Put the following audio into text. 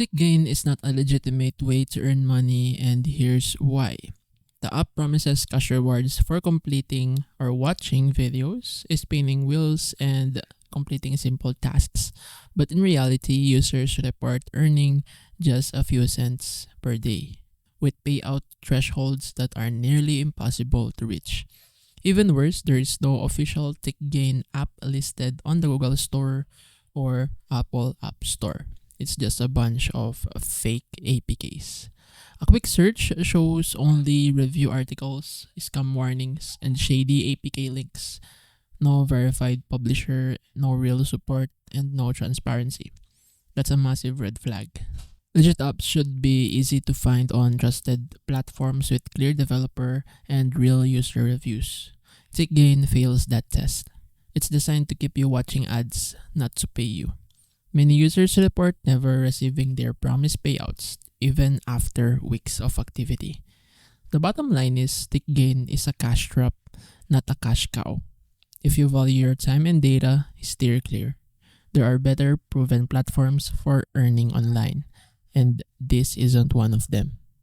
Tik Gain is not a legitimate way to earn money, and here's why. The app promises cash rewards for completing or watching videos, spinning wheels, and completing simple tasks. But in reality, users report earning just a few cents per day, with payout thresholds that are nearly impossible to reach. Even worse, there is no official Tik Gain app listed on the Google Store or Apple App Store. It's just a bunch of fake APKs. A quick search shows only review articles, scam warnings, and shady APK links. No verified publisher, no real support, and no transparency. That's a massive red flag. Legit apps should be easy to find on trusted platforms with clear developer and real user reviews. TickGain fails that test. It's designed to keep you watching ads, not to pay you. Many users report never receiving their promised payouts, even after weeks of activity. The bottom line is TickGain is a cash trap, not a cash cow. If you value your time and data, steer clear. There are better proven platforms for earning online, and this isn't one of them.